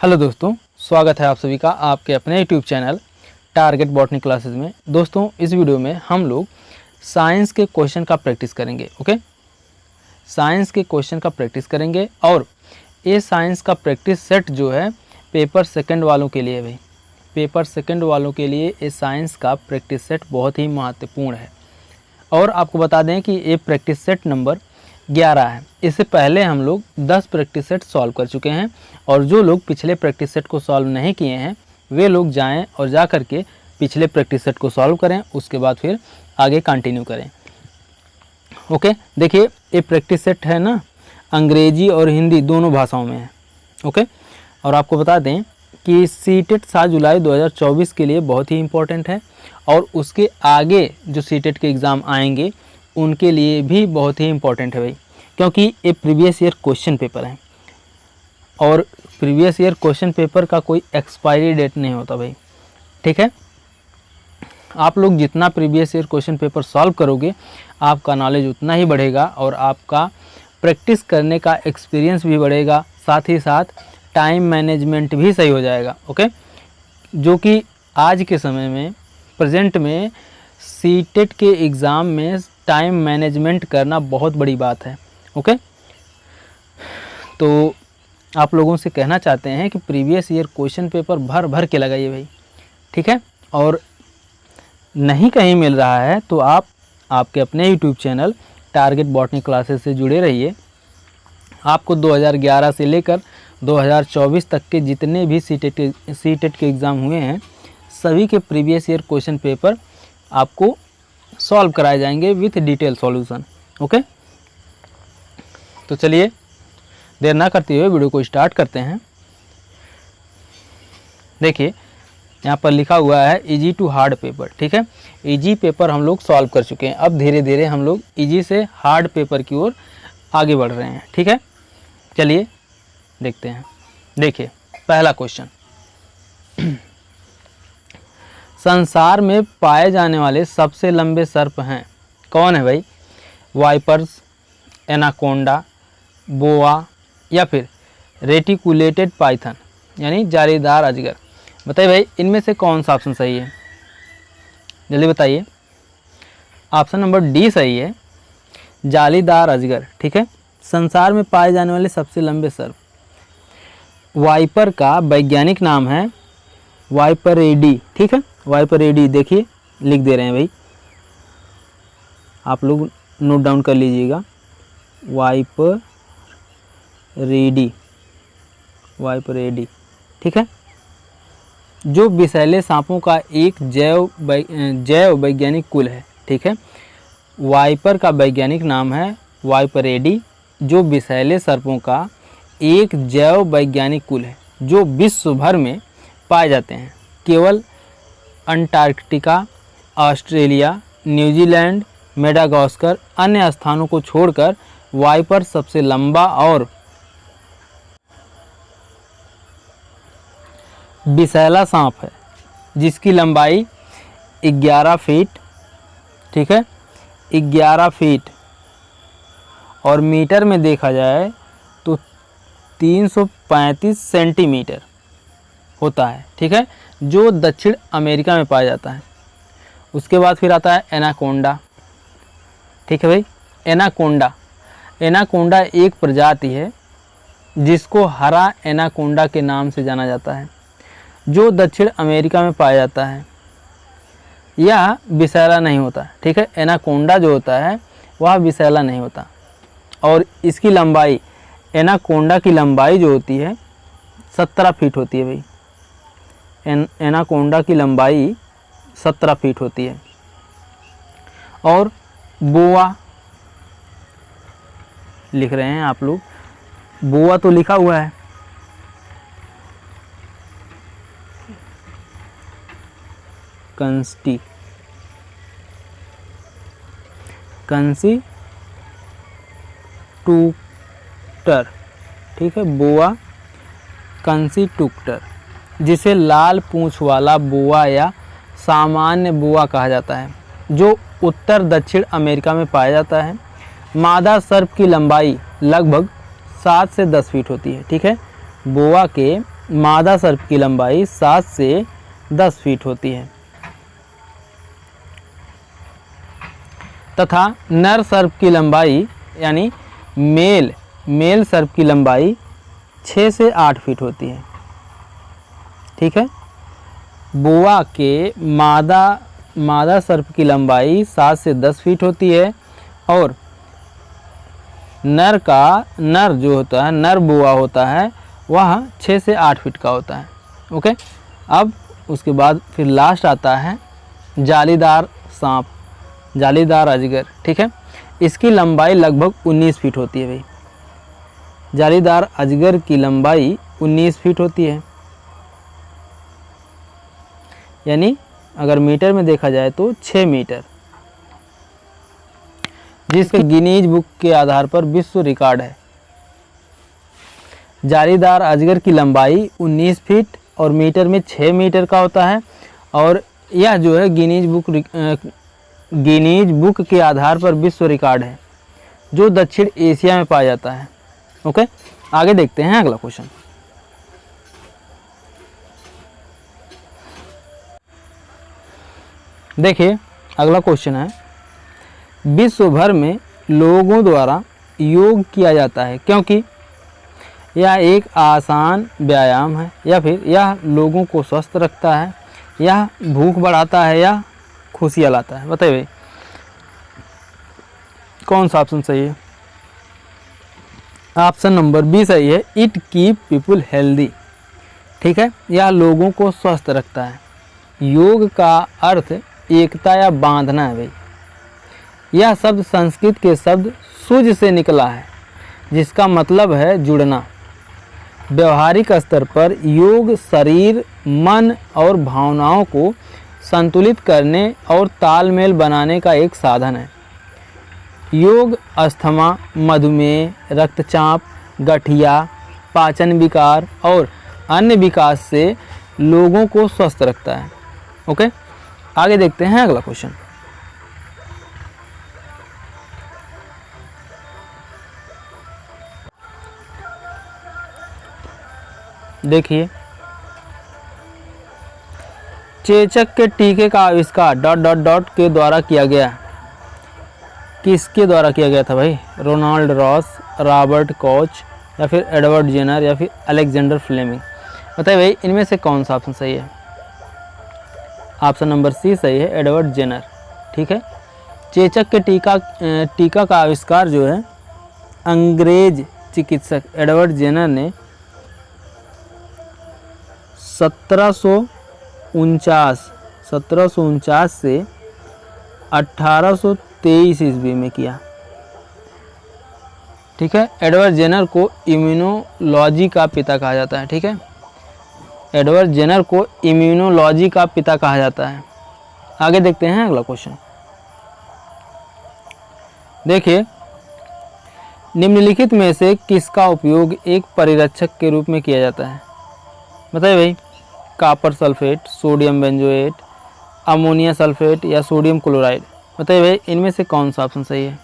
Hello दोस्तों, स्वागत है आप सभी का आपके अपने YouTube channel target botany classes में। दोस्तों, इस वीडियो में हम लोग साइंस के क्वेश्चन का प्रैक्टिस करेंगे। ओके, साइंस के क्वेश्चन का प्रैक्टिस करेंगे और ये साइंस का प्रैक्टिस सेट जो है पेपर सेकंड वालों के लिए भाई, पेपर सेकंड वालों के लिए ये साइंस का प्रैक्टिस सेट बहुत ही महत्वपूर्ण है। और आपको बता दें कि ये प्रैक्टिस सेट नंबर 11 है। इससे पहले हम लोग 10 प्रैक्टिस सेट सॉल्व कर चुके हैं और जो लोग पिछले प्रैक्टिस सेट को सॉल्व नहीं किए हैं वे लोग जाएं और जा कर के पिछले प्रैक्टिस सेट को सॉल्व करें, उसके बाद फिर आगे कंटिन्यू करें। ओके, देखिए ये प्रैक्टिस सेट है ना, अंग्रेजी और हिंदी दोनों भाषाओं में है। ओके, और आपको बता दें कि सीटेट 7 जुलाई 2024 के लिए बहुत ही इम्पोर्टेंट है और उसके आगे जो सीटेट के एग्ज़ाम आएंगे उनके लिए भी बहुत ही इम्पोर्टेंट है भाई, क्योंकि ये प्रीवियस ईयर क्वेश्चन पेपर है और प्रीवियस ईयर क्वेश्चन पेपर का कोई एक्सपायरी डेट नहीं होता भाई। ठीक है, आप लोग जितना previous year question paper solve करोगे आपका नॉलेज उतना ही बढ़ेगा और आपका प्रैक्टिस करने का एक्सपीरियंस भी बढ़ेगा, साथ ही साथ टाइम मैनेजमेंट भी सही हो जाएगा। ओके, जो कि आज के समय में प्रेजेंट में सीटेट के एग्ज़ाम में टाइम मैनेजमेंट करना बहुत बड़ी बात है। ओके, तो आप लोगों से कहना चाहते हैं कि प्रीवियस ईयर क्वेश्चन पेपर भर भर के लगाइए भाई। ठीक है, और नहीं कहीं मिल रहा है तो आप आपके अपने YouTube channel target botany classes से जुड़े रहिए। आपको 2011 से लेकर 2024 तक के जितने भी सीटेट के एग्ज़ाम हुए हैं सभी के प्रीवियस ईयर क्वेश्चन पेपर आपको सॉल्व कराए जाएंगे विथ डिटेल सॉल्यूशन। ओके, तो चलिए देर ना करते हुए वीडियो को स्टार्ट करते हैं। देखिए यहाँ पर लिखा हुआ है इजी टू हार्ड पेपर। ठीक है, इजी पेपर हम लोग सॉल्व कर चुके हैं, अब धीरे धीरे हम लोग इजी से हार्ड पेपर की ओर आगे बढ़ रहे हैं। ठीक है, चलिए देखते हैं। देखिए पहला क्वेश्चन, संसार में पाए जाने वाले सबसे लंबे सर्प हैं, कौन है भाई? वाइपर्स, एनाकोंडा, बोआ या फिर रेटिकुलेटेड पाइथन यानी जालीदार अजगर। बताइए भाई इनमें से कौन सा ऑप्शन सही है, जल्दी बताइए। ऑप्शन नंबर डी सही है, जालीदार अजगर। ठीक है, संसार में पाए जाने वाले सबसे लंबे सर्प, वाइपर का वैज्ञानिक नाम है वाइपरेडी। ठीक है, वाइपरेडी, देखिए लिख दे रहे हैं भाई, आप लोग नोट डाउन कर लीजिएगा। वाइपरेडी, ठीक है, जो विषैले सांपों का एक जैव वैज्ञानिक कुल है। ठीक है, वाइपर का वैज्ञानिक नाम है वाइपरेडी, जो विषैले सर्पों का एक जैव वैज्ञानिक कुल है जो विश्व भर में पाए जाते हैं। केवल अंटार्कटिका, ऑस्ट्रेलिया, न्यूजीलैंड, मेडागास्कर अन्य स्थानों को छोड़कर वाइपर सबसे लंबा और विषैला सांप है, जिसकी लंबाई 11 फीट, ठीक है, 11 फीट और मीटर में देखा जाए तो 335 सेंटीमीटर होता है। ठीक है, जो दक्षिण अमेरिका में पाया जाता है। उसके बाद फिर आता है एनाकोंडा। ठीक है भाई, एनाकोंडा एक प्रजाति है जिसको हरा एनाकोंडा के नाम से जाना जाता है, जो दक्षिण अमेरिका में पाया जाता है। यह विषैला नहीं होता। ठीक है, एनाकोंडा जो होता है वह विषैला नहीं होता और इसकी लंबाई, एनाकोंडा की लंबाई जो होती है 17 फीट होती है भाई। एनाकोंडा की लंबाई 17 फीट होती है। और बोआ लिख रहे हैं आप लोग, बोआ तो लिखा हुआ है, कंसीटूक्टर। ठीक है, बोआ कंसीटूक्टर, जिसे लाल पूंछ वाला बोआ या सामान्य बोआ कहा जाता है, जो उत्तर दक्षिण अमेरिका में पाया जाता है। मादा सर्प की लंबाई लगभग 7 से 10 फीट होती है। ठीक है, बोआ के मादा सर्प की लंबाई 7 से 10 फीट होती है तथा नर सर्प की लंबाई यानी मेल सर्प की लंबाई 6 से 8 फीट होती है। ठीक है, बोआ के मादा सर्प की लंबाई 7 से 10 फीट होती है और नर जो होता है, नर बोआ होता है, वह 6 से 8 फीट का होता है। ओके, अब उसके बाद फिर लास्ट आता है जालीदार सांप, जालीदार अजगर। ठीक है, इसकी लंबाई लगभग 19 फीट होती है भाई। जालीदार अजगर की लंबाई 19 फीट होती है, यानी अगर मीटर में देखा जाए तो 6 मीटर, जिसके गिनीज बुक के आधार पर विश्व रिकॉर्ड है। जालीदार अजगर की लंबाई 19 फीट और मीटर में 6 मीटर का होता है और यह जो है गिनीज बुक के आधार पर विश्व रिकॉर्ड है, जो दक्षिण एशिया में पाया जाता है। ओके, आगे देखते हैं अगला क्वेश्चन। देखिए अगला क्वेश्चन है, विश्व भर में लोगों द्वारा योग किया जाता है क्योंकि यह एक आसान व्यायाम है, या फिर यह लोगों को स्वस्थ रखता है, यह भूख बढ़ाता है, या खुशियाँ लाता है। बताइए भाई कौन सा ऑप्शन सही है? ऑप्शन नंबर बी सही है, इट कीप पीपुल हेल्दी। ठीक है, यह लोगों को स्वस्थ रखता है। योग का अर्थ एकता या बांधना है भाई। यह शब्द संस्कृत के शब्द सुज से निकला है, जिसका मतलब है जुड़ना। व्यवहारिक स्तर पर योग शरीर, मन और भावनाओं को संतुलित करने और तालमेल बनाने का एक साधन है। योग अस्थमा, मधुमेह, रक्तचाप, गठिया, पाचन विकार और अन्य विकास से लोगों को स्वस्थ रखता है। ओके, आगे देखते हैं अगला क्वेश्चन। देखिए, चेचक के टीके का आविष्कार ... के द्वारा किया गया। किसके द्वारा किया गया था भाई? रोनाल्ड रॉस, रॉबर्ट कॉच, या फिर एडवर्ड जेनर, या फिर अलेक्जेंडर फ्लेमिंग। बताइए भाई इनमें से कौन सा ऑप्शन सही है? ऑप्शन नंबर सी सही है, एडवर्ड जेनर। ठीक है, चेचक के टीका का आविष्कार जो है अंग्रेज चिकित्सक एडवर्ड जेनर ने 1749 से 1823 ईस्वी में किया। ठीक है, एडवर्ड जेनर को इम्यूनोलॉजी का पिता कहा जाता है। ठीक है, एडवर्ड जेनर को इम्यूनोलॉजी का पिता कहा जाता है। आगे देखते हैं अगला क्वेश्चन। देखिए, निम्नलिखित में से किसका उपयोग एक परिरक्षक के रूप में किया जाता है? बताइए भाई, copper sulphate, sodium benzoate, ammonia sulphate, या सोडियम क्लोराइड। बताइए भाई इनमें से कौन सा ऑप्शन सही है?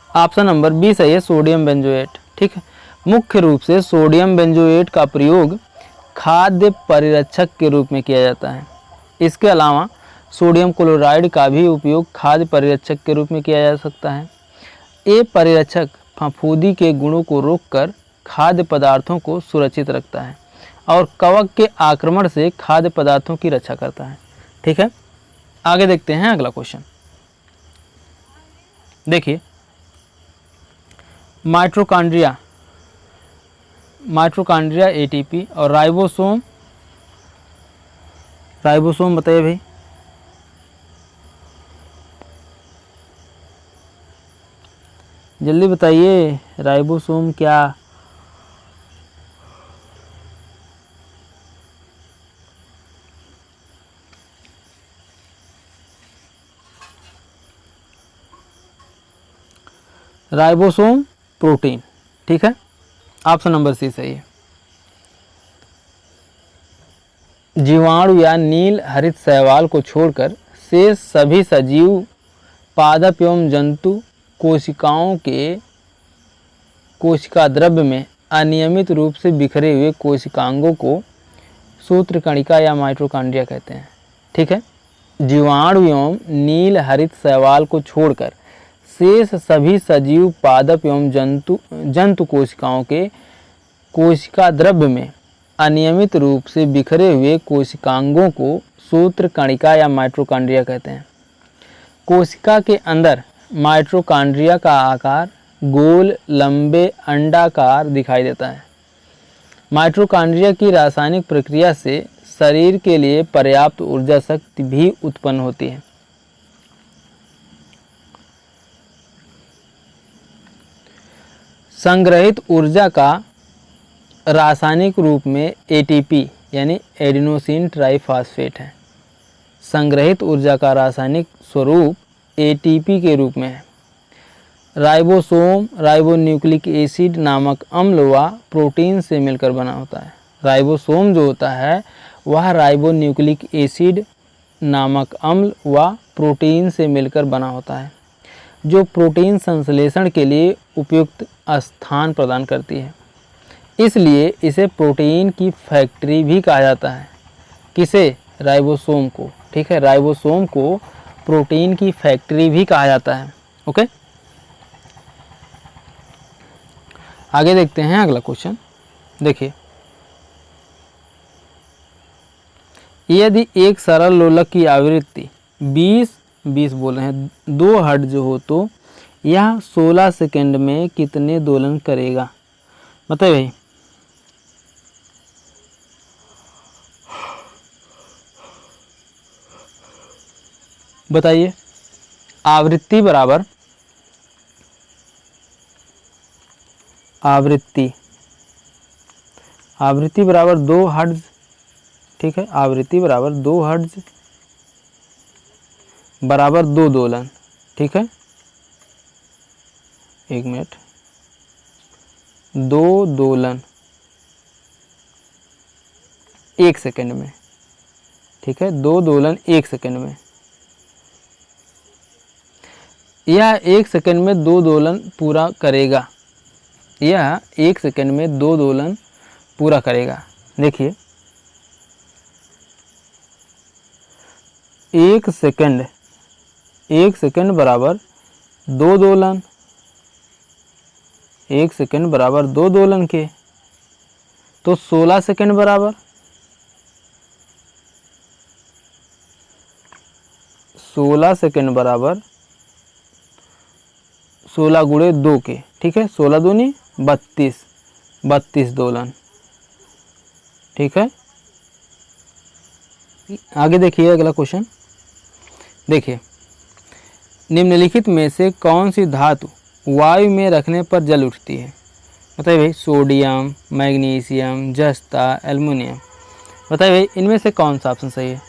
ऑप्शन नंबर बी सही है, सोडियम बेंजोएट। ठीक है, मुख्य रूप से सोडियम बेंजोएट का प्रयोग खाद्य परिरक्षक के रूप में किया जाता है। इसके अलावा सोडियम क्लोराइड का भी उपयोग खाद्य परिरक्षक के रूप में किया जा सकता है। ये परिरक्षक फफूंदी के गुणों को रोककर खाद्य पदार्थों को सुरक्षित रखता है और कवक के आक्रमण से खाद्य पदार्थों की रक्षा करता है। ठीक है, आगे देखते हैं अगला क्वेश्चन। देखिए, माइटोकॉन्ड्रिया एटीपी और राइबोसोम बताइए भाई। जल्दी बताइए, राइबोसोम क्या? Ribosome protein. ठीक है, ऑप्शन नंबर सी सही है। जीवाणु या नील हरित शैवाल को छोड़कर शेष सभी सजीव पादप एवं जंतु कोशिकाओं के कोशिका द्रव्य में अनियमित रूप से बिखरे हुए कोशिकांगों को सूत्रकणिका या माइटोकॉन्ड्रिया कहते हैं। ठीक है। जीवाणु एवं नील हरित शैवाल को छोड़कर शेष सभी सजीव पादप एवं जंतु कोशिकाओं के कोशिका द्रव्य में अनियमित रूप से बिखरे हुए कोशिकांगों को सूत्रकणिका या माइटोकॉन्ड्रिया कहते हैं। कोशिका के अंदर माइटोकॉन्ड्रिया का आकार गोल, लंबे, अंडाकार दिखाई देता है। माइटोकॉन्ड्रिया की रासायनिक प्रक्रिया से शरीर के लिए पर्याप्त ऊर्जा शक्ति भी उत्पन्न होती है। संग्रहित ऊर्जा का रासायनिक रूप में एटीपी यानी एडिनोसिन ट्राइफॉस्फेट है। संग्रहित ऊर्जा का रासायनिक स्वरूप एटीपी के रूप में है। राइबोसोम राइबोन्यूक्लिक एसिड नामक अम्ल व प्रोटीन से मिलकर बना होता है। राइबोसोम जो होता है वह राइबोन्यूक्लिक एसिड नामक अम्ल व प्रोटीन से मिलकर बना होता है, जो प्रोटीन संश्लेषण के लिए उपयुक्त स्थान प्रदान करती है। इसलिए इसे प्रोटीन की फैक्ट्री भी कहा जाता है। किसे? राइबोसोम को। ठीक है, राइबोसोम को प्रोटीन की फैक्ट्री भी कहा जाता है। ओके, आगे देखते हैं अगला क्वेश्चन। देखिए, यदि एक सरल लोलक की आवृत्ति 20 बोल रहे हैं 2 हर्ट्ज हो तो यह 16 सेकंड में कितने दोलन करेगा? बताइए भाई। बताइए। आवृत्ति बराबर आवृत्ति बराबर 2 हर्ट्ज। ठीक है, आवृत्ति बराबर 2 हर्ट्ज बराबर 2 दोलन। ठीक है, 1 मिनट, 2 दोलन 1 सेकंड में। ठीक है, 2 दोलन 1 सेकंड में। यह 1 सेकंड में 2 दोलन पूरा करेगा। यह 1 सेकंड में 2 दोलन पूरा करेगा। देखिए, 1 सेकंड बराबर 2 दोलन। 1 सेकंड बराबर 2 दोलन के, तो 16 सेकंड बराबर 16 सेकंड बराबर 16 गुणे 2 के। ठीक है, 16 दूनी 32 दोलन। ठीक है, आगे देखिए अगला क्वेश्चन। देखिए, निम्नलिखित में से कौन सी धातु वायु में रखने पर जल उठती है? बताइए भाई। सोडियम, मैग्नीशियम, जस्ता, एल्युमिनियम। बताइए भाई, इनमें से कौन सा ऑप्शन सही है?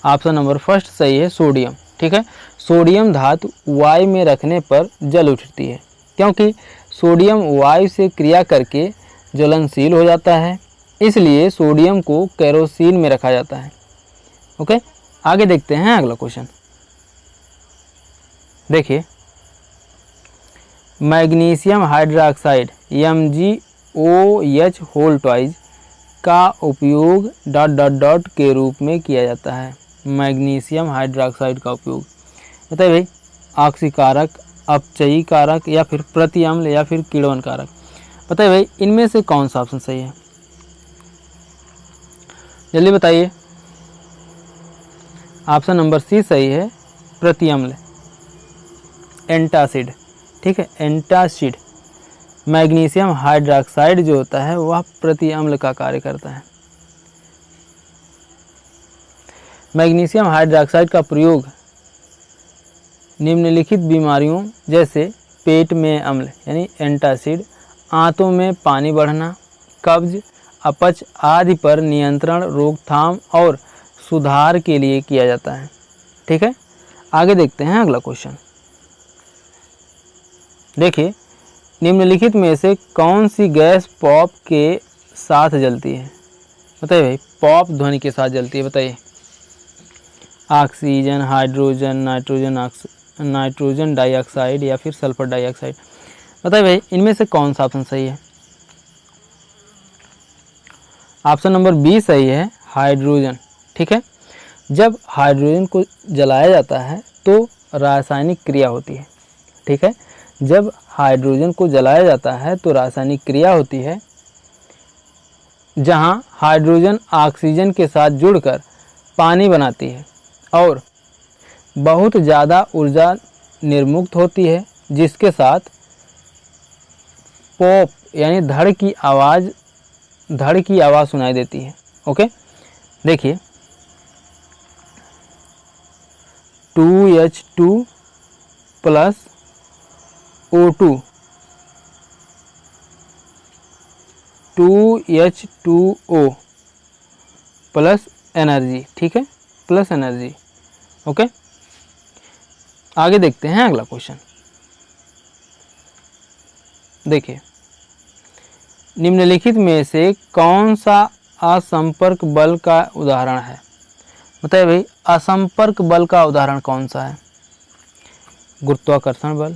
ऑप्शन नंबर फर्स्ट सही है, सोडियम। ठीक है, सोडियम धातु वायु में रखने पर जल उठती है, क्योंकि सोडियम वायु से क्रिया करके ज्वलनशील हो जाता है, इसलिए सोडियम को केरोसिन में रखा जाता है। ओके, आगे देखते हैं अगला क्वेश्चन। देखिए, magnesium hydroxide MgOH whole twice का उपयोग ... के रूप में किया जाता है। मैग्नीशियम हाइड्रोक्साइड का उपयोग, बताइए भाई, ऑक्सीकारक, अपचयी कारक या फिर प्रति अम्ल या फिर किण्वन कारक? बताइए भाई, इनमें से कौन सा ऑप्शन सही है? जल्दी बताइए। ऑप्शन नंबर सी सही है, प्रति अम्ल, एंटासिड। ठीक है, एंटासिड। मैग्नीशियम हाइड्रोक्साइड जो होता है वह प्रति अम्ल का कार्य करता है। मैग्नीशियम हाइड्रोक्साइड का प्रयोग निम्नलिखित बीमारियों जैसे पेट में अम्ल यानी एंटासिड, आंतों में पानी बढ़ना, कब्ज, अपच आदि पर नियंत्रण, रोकथाम और सुधार के लिए किया जाता है। ठीक है, आगे देखते हैं अगला क्वेश्चन। देखिए, निम्नलिखित में से कौन सी गैस पॉप के साथ जलती है? बताइए भाई, पॉप ध्वनि के साथ जलती है। बताइए। ऑक्सीजन, हाइड्रोजन, नाइट्रोजन डाइऑक्साइड या फिर सल्फर डाइऑक्साइड? बताइए भाई इनमें से कौन सा ऑप्शन सही है। ऑप्शन नंबर बी सही है, हाइड्रोजन। ठीक है, जब हाइड्रोजन को जलाया जाता है तो रासायनिक क्रिया होती है। ठीक है, जब हाइड्रोजन को जलाया जाता है तो रासायनिक क्रिया होती है, जहां हाइड्रोजन ऑक्सीजन के साथ जुड़कर पानी बनाती है और बहुत ज़्यादा ऊर्जा निर्मुक्त होती है, जिसके साथ पॉप यानी धड़ की आवाज़ सुनाई देती है। ओके, देखिए 2H2 plus O2 2H2O plus energy. ठीक है, प्लस एनर्जी। ओके, आगे देखते हैं अगला क्वेश्चन। देखिए निम्नलिखित में से कौन सा असंपर्क बल का उदाहरण है। बताइए भाई असंपर्क बल का उदाहरण कौन सा है। गुरुत्वाकर्षण बल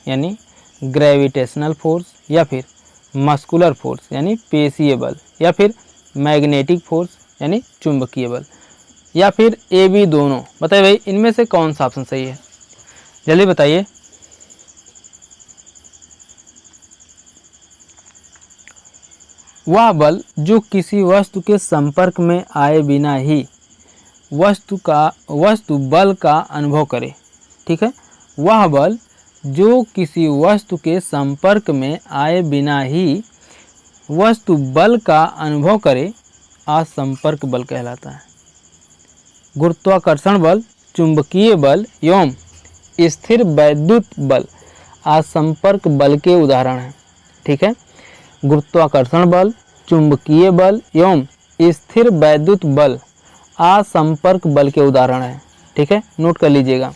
यानी ग्रेविटेशनल फोर्स, या फिर मस्कुलर फोर्स यानी पेशीय बल, या फिर मैग्नेटिक फोर्स यानी चुंबकीय बल, या फिर ए बी दोनों। बताइए भाई इनमें से कौन सा ऑप्शन सही है, जल्दी बताइए। वह बल जो किसी वस्तु के संपर्क में आए बिना ही वस्तु बल का अनुभव करे। ठीक है, वह बल जो किसी वस्तु के संपर्क में आए बिना ही वस्तु बल का अनुभव करे असंपर्क बल कहलाता है। गुरुत्वाकर्षण बल, चुंबकीय बल एवं स्थिर वैद्युत बल असंपर्क बल के उदाहरण हैं। ठीक है, गुरुत्वाकर्षण बल, चुंबकीय बल एवं स्थिर वैद्युत बल असंपर्क बल के उदाहरण हैं। ठीक है, नोट कर लीजिएगा।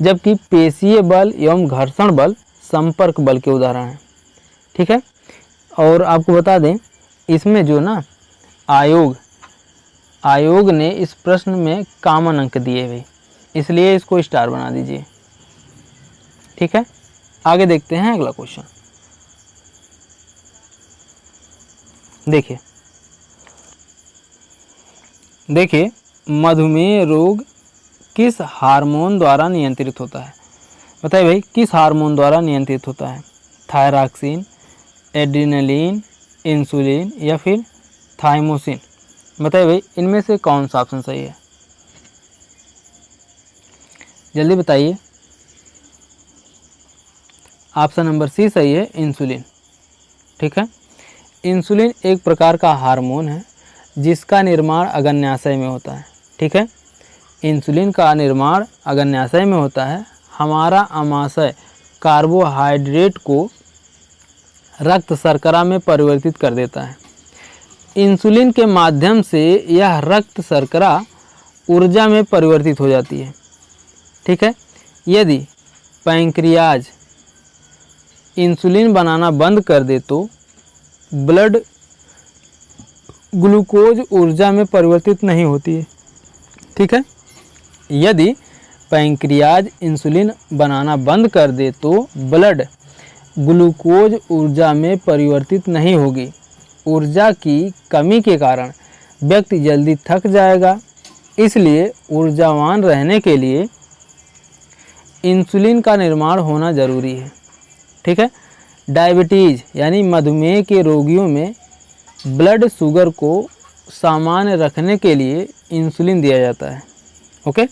जबकि पेशीय बल एवं घर्षण बल संपर्क बल के उदाहरण हैं। ठीक है, और आपको बता दें इसमें जो ना आयोग ने इस प्रश्न में कॉमन अंक दिए हुए, इसलिए इसको स्टार बना दीजिए। ठीक है, आगे देखते हैं अगला क्वेश्चन। देखिए मधुमेह रोग किस हार्मोन द्वारा नियंत्रित होता है। बताइए भाई किस हार्मोन द्वारा नियंत्रित होता है। थायरॉक्सिन, एड्रेनलिन, इंसुलिन, या फिर थाइमोसिन। बताइए भाई इनमें से कौन सा ऑप्शन सही है, जल्दी बताइए। ऑप्शन नंबर सी सही है, इंसुलिन। ठीक है, इंसुलिन एक प्रकार का हार्मोन है जिसका निर्माण अग्न्याशय में होता है। ठीक है, इंसुलिन का निर्माण अग्न्याशय में होता है। हमारा आमाशय कार्बोहाइड्रेट को रक्त शर्करा में परिवर्तित कर देता है। इंसुलिन के माध्यम से यह रक्त शर्करा ऊर्जा में परिवर्तित हो जाती है। ठीक है, यदि पैंक्रियाज इंसुलिन बनाना बंद कर दे तो ब्लड ग्लूकोज ऊर्जा में परिवर्तित नहीं होती है। ठीक है, यदि पैंक्रियाज इंसुलिन बनाना बंद कर दे तो ब्लड ग्लूकोज ऊर्जा में परिवर्तित नहीं होगी। ऊर्जा की कमी के कारण व्यक्ति जल्दी थक जाएगा, इसलिए ऊर्जावान रहने के लिए इंसुलिन का निर्माण होना जरूरी है। ठीक है, डायबिटीज़ यानी मधुमेह के रोगियों में ब्लड शुगर को सामान्य रखने के लिए इंसुलिन दिया जाता है। ओके,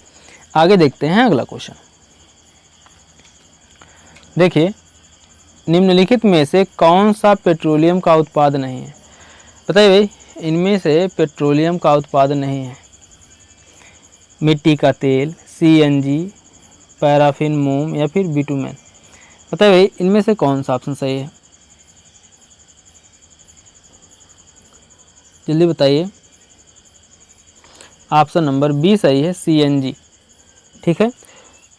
आगे देखते हैं अगला क्वेश्चन। देखिए निम्नलिखित में से कौन सा पेट्रोलियम का उत्पाद नहीं है। बताइए भाई इनमें से पेट्रोलियम का उत्पादन नहीं है। मिट्टी का तेल, CNG, पैराफिन, मोम, या फिर बिटुमेन। बताइए भाई इनमें से कौन सा ऑप्शन सही है, जल्दी बताइए। ऑप्शन नंबर बी सही है, CNG। ठीक है,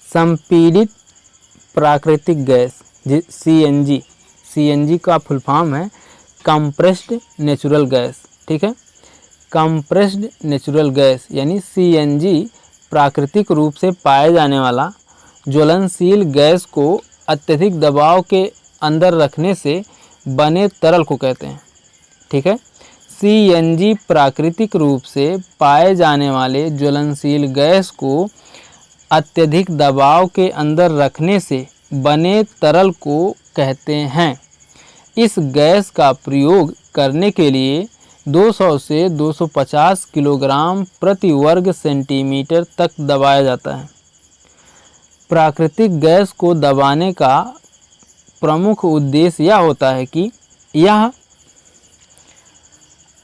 संपीड़ित प्राकृतिक गैस CNG का फुल फॉर्म है कंप्रेस्ड नेचुरल गैस। ठीक है, कंप्रेस्ड नेचुरल गैस यानी CNG प्राकृतिक रूप से पाए जाने वाला ज्वलनशील गैस को अत्यधिक दबाव के अंदर रखने से बने तरल को कहते हैं। ठीक है। CNG प्राकृतिक रूप से पाए जाने वाले ज्वलनशील गैस को अत्यधिक दबाव के अंदर रखने से बने तरल को कहते हैं। इस गैस का प्रयोग करने के लिए 200 से 250 किलोग्राम प्रति वर्ग सेंटीमीटर तक दबाया जाता है। प्राकृतिक गैस को दबाने का प्रमुख उद्देश्य यह होता है कि यह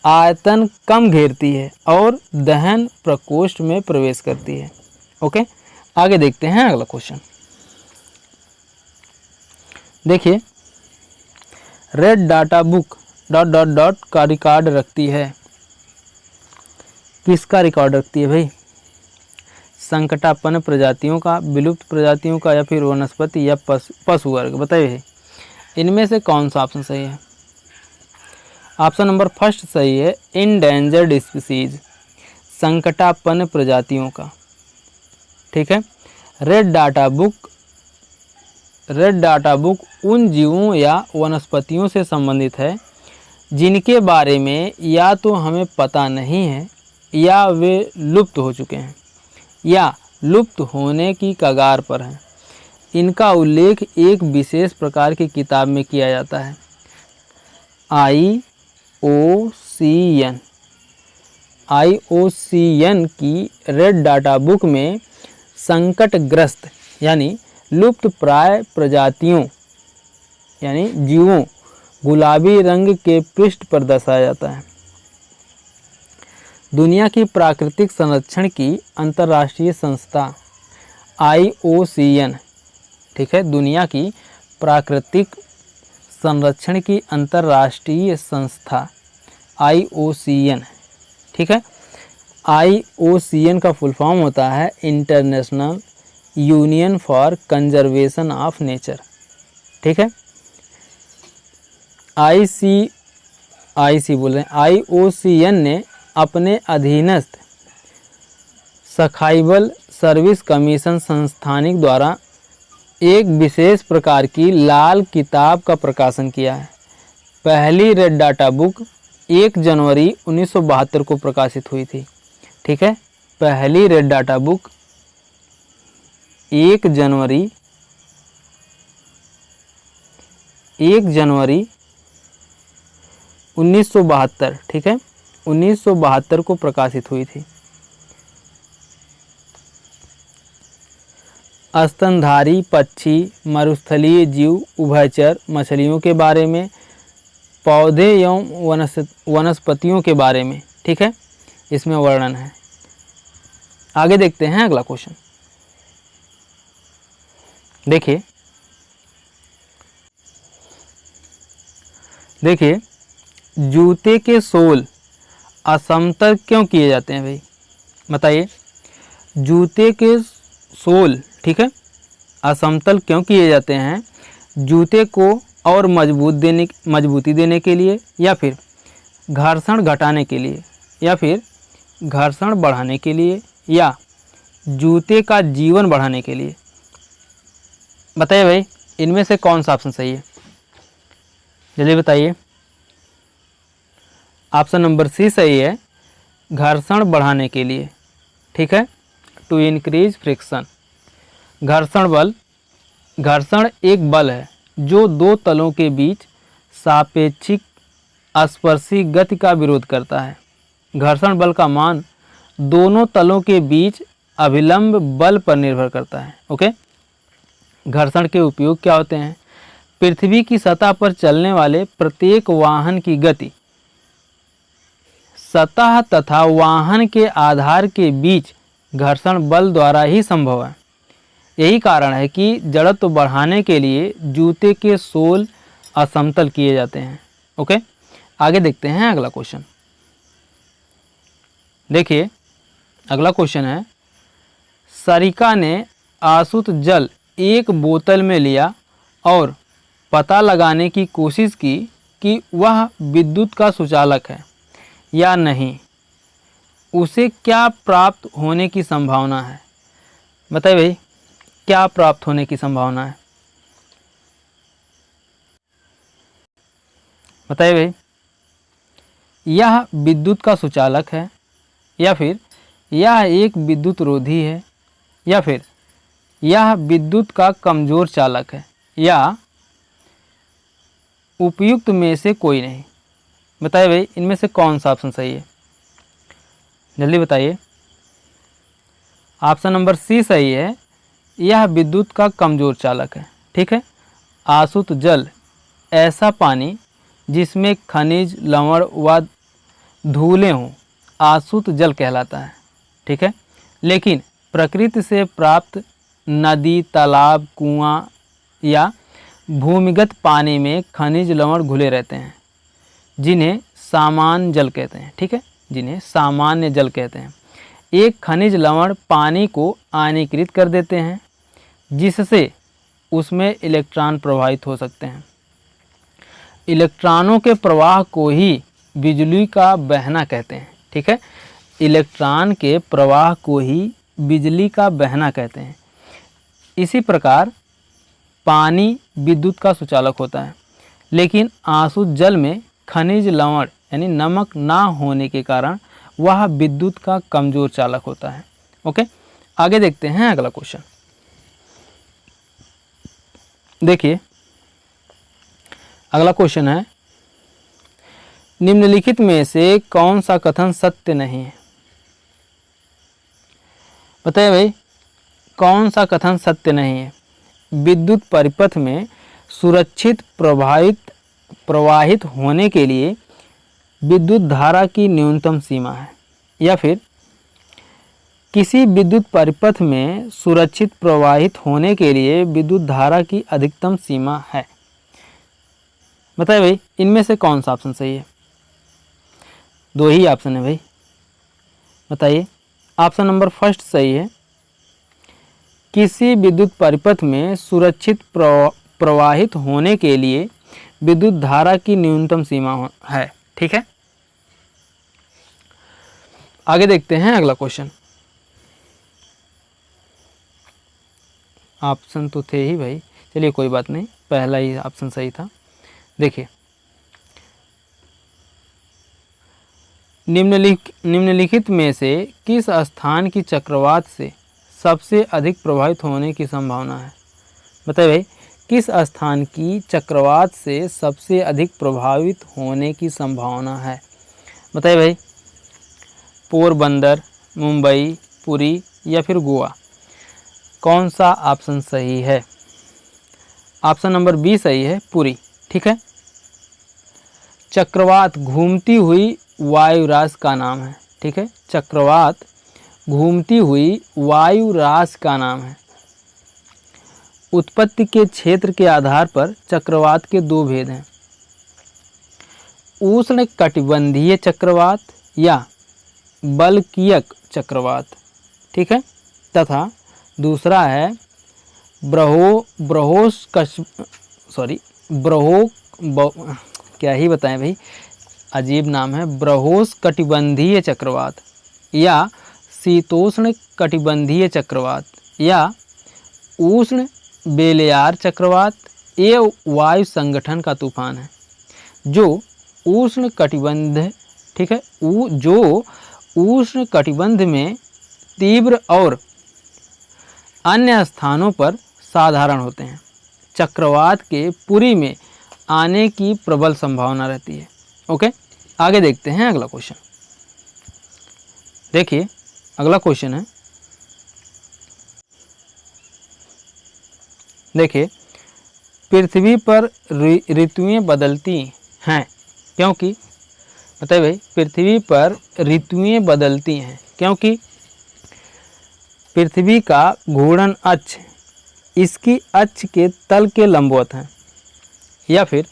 आयतन कम घेरती है और दहन प्रकोष्ठ में प्रवेश करती है। ओके, आगे देखते हैं अगला क्वेश्चन। देखिए, रेड डाटा बुक ... का रिकॉर्ड रखती है। किसका रिकॉर्ड रखती है भाई? संकटापन्न प्रजातियों का, विलुप्त प्रजातियों का, या फिर वनस्पति या पशु वर्ग? बताइए इनमें से कौन सा ऑप्शन सही है? ऑप्शन नंबर फर्स्ट सही है, इंडेंजर्ड स्पीसीज, संकटापन्न प्रजातियों का। ठीक है। रेड डाटा बुक उन जीवों या वनस्पतियों से संबंधित है जिनके बारे में या तो हमें पता नहीं है या वे लुप्त हो चुके हैं या लुप्त होने की कगार पर हैं। इनका उल्लेख एक विशेष प्रकार की किताब में किया जाता है, IUCN की रेड डाटा बुक में संकटग्रस्त यानी लुप्त प्राय प्रजातियों यानी जीवों गुलाबी रंग के पृष्ठ पर दर्शाया जाता है। दुनिया की प्राकृतिक संरक्षण की अंतर्राष्ट्रीय संस्था IUCN, ठीक है, दुनिया की प्राकृतिक संरक्षण की अंतर्राष्ट्रीय संस्था IUCN, ठीक है। IUCN का फुल फॉर्म होता है international union for conservation of nature. ठीक है। IUCN ने अपने अधीनस्थ सखाइबल सर्विस कमीशन संस्थानिक द्वारा एक विशेष प्रकार की लाल किताब का प्रकाशन किया है। पहली रेड डाटा बुक 1 जनवरी 1972 को प्रकाशित हुई थी। ठीक है। पहली रेड डाटा बुक 1 जनवरी 1972, ठीक है, 1972 को प्रकाशित हुई थी। स्तनधारी पक्षी, मरुस्थलीय जीव, उभयचर मछलियों के बारे में, पौधे एवं वनस्पतियों के बारे में, ठीक है, इसमें वर्णन है। आगे देखते हैं अगला क्वेश्चन। देखिए, जूते के सोल असमतल क्यों किए जाते हैं भाई? बताइए, जूते के सोल, ठीक है, असमतल क्यों किए जाते हैं? जूते को और मजबूती देने के लिए, या फिर घर्षण घटाने के लिए, या फिर घर्षण बढ़ाने के लिए, या जूते का जीवन बढ़ाने के लिए? बताइए भाई, इनमें से कौन सा ऑप्शन सही है? जल्दी बताइए। ऑप्शन नंबर सी सही है, घर्षण बढ़ाने के लिए। ठीक है, टू इंक्रीज फ्रिक्शन। घर्षण एक बल है जो दो तलों के बीच सापेक्षिक स्पर्शी गति का विरोध करता है। घर्षण बल का मान दोनों तलों के बीच अभिलंब बल पर निर्भर करता है। ओके, घर्षण के उपयोग क्या होते हैं? पृथ्वी की सतह पर चलने वाले प्रत्येक वाहन की गति सतह तथा वाहन के आधार के बीच घर्षण बल द्वारा ही संभव है। यही कारण है कि जड़त्व बढ़ाने के लिए जूते के सोल असमतल किए जाते हैं। ओके, आगे देखते हैं अगला क्वेश्चन। देखिए, अगला क्वेश्चन है, सरिका ने आसुत जल एक बोतल में लिया और पता लगाने की कोशिश की कि वह विद्युत का सुचालक है या नहीं। उसे क्या प्राप्त होने की संभावना है? बताइए भाई, क्या प्राप्त होने की संभावना है? बताइए भाई, यह विद्युत का सुचालक है, या फिर यह एक विद्युत रोधी है, या फिर यह विद्युत का कमजोर चालक है, या उपयुक्त में से कोई नहीं। बताइए भाई, इनमें से कौन सा ऑप्शन सही है, जल्दी बताइए। ऑप्शन नंबर सी सही है, यह विद्युत का कमजोर चालक है। ठीक है। आसुत जल ऐसा पानी जिसमें खनिज, लवण व धूलें हों आसुत जल कहलाता है। ठीक है। लेकिन प्रकृति से प्राप्त नदी, तालाब, कुआं या भूमिगत पानी में खनिज, लवण घुले रहते हैं, जिन्हें सामान्य जल कहते हैं। ठीक है, जिन्हें सामान्य जल कहते हैं। एक खनिज, लवण पानी को आयनीकृत कर देते हैं, जिससे उसमें इलेक्ट्रॉन प्रवाहित हो सकते हैं। इलेक्ट्रॉनों के प्रवाह को ही बिजली का बहना कहते हैं। ठीक है, इलेक्ट्रॉन के प्रवाह को ही बिजली का बहना कहते हैं। इसी प्रकार पानी विद्युत का सुचालक होता है, लेकिन आसुत जल में खनिज, लवण यानी नमक ना होने के कारण वह विद्युत का कमजोर चालक होता है। ओके, आगे देखते हैं अगला क्वेश्चन। देखिए, अगला क्वेश्चन है, निम्नलिखित में से कौन सा कथन सत्य नहीं है। बताइए भाई, कौन सा कथन सत्य नहीं है। विद्युत परिपथ में सुरक्षित प्रवाहित होने के लिए विद्युत धारा की न्यूनतम सीमा है, या फिर किसी विद्युत परिपथ में सुरक्षित प्रवाहित होने के लिए विद्युत धारा की अधिकतम सीमा है। बताइए भाई, इनमें से कौन सा ऑप्शन सही है। दो ही ऑप्शन है भाई, बताइए। ऑप्शन नंबर फर्स्ट सही है, किसी विद्युत परिपथ में सुरक्षित प्रवाहित होने के लिए विद्युत धारा की न्यूनतम सीमा है। ठीक है, आगे देखते हैं अगला क्वेश्चन। ऑप्शन तो थे ही भाई, चलिए कोई बात नहीं, पहला ही ऑप्शन सही था। देखिए, निम्नलिखित में से किस स्थान की चक्रवात से सबसे अधिक प्रभावित होने की संभावना है। बताइए भाई, किस स्थान की चक्रवात से सबसे अधिक प्रभावित होने की संभावना है। बताइए भाई, पोरबंदर, मुंबई, पुरी या फिर गोवा, कौन सा ऑप्शन सही है। ऑप्शन नंबर बी सही है, पुरी। ठीक है, चक्रवात घूमती हुई वायु राशि का नाम है। ठीक है, चक्रवात घूमती हुई वायु राशि का नाम है। उत्पत्ति के क्षेत्र के आधार पर चक्रवात के दो भेद हैं, उष्ण कटिबंधीय चक्रवात या बल्कियक चक्रवात। ठीक है, तथा दूसरा है क्या ही बताएं भाई, अजीब नाम है, ब्रहोस कटिबंधीय चक्रवात या शीतोष्ण कटिबंधीय चक्रवात या उष्ण बेलेयार चक्रवात। ये वायु संगठन का तूफान है जो उष्ण कटिबंध, ठीक है, जो उष्ण कटिबंध में तीव्र और अन्य स्थानों पर साधारण होते हैं। चक्रवात के पुरी में आने की प्रबल संभावना रहती है। ओके, आगे देखते हैं अगला क्वेश्चन। देखिए, अगला क्वेश्चन है, देखिए, पृथ्वी पर ऋतुएं बदलती हैं क्योंकि। बताइए भाई, पृथ्वी पर ऋतुएं बदलती हैं क्योंकि पृथ्वी का घूर्णन अक्ष इसकी अक्ष के तल के लंबवत है, या फिर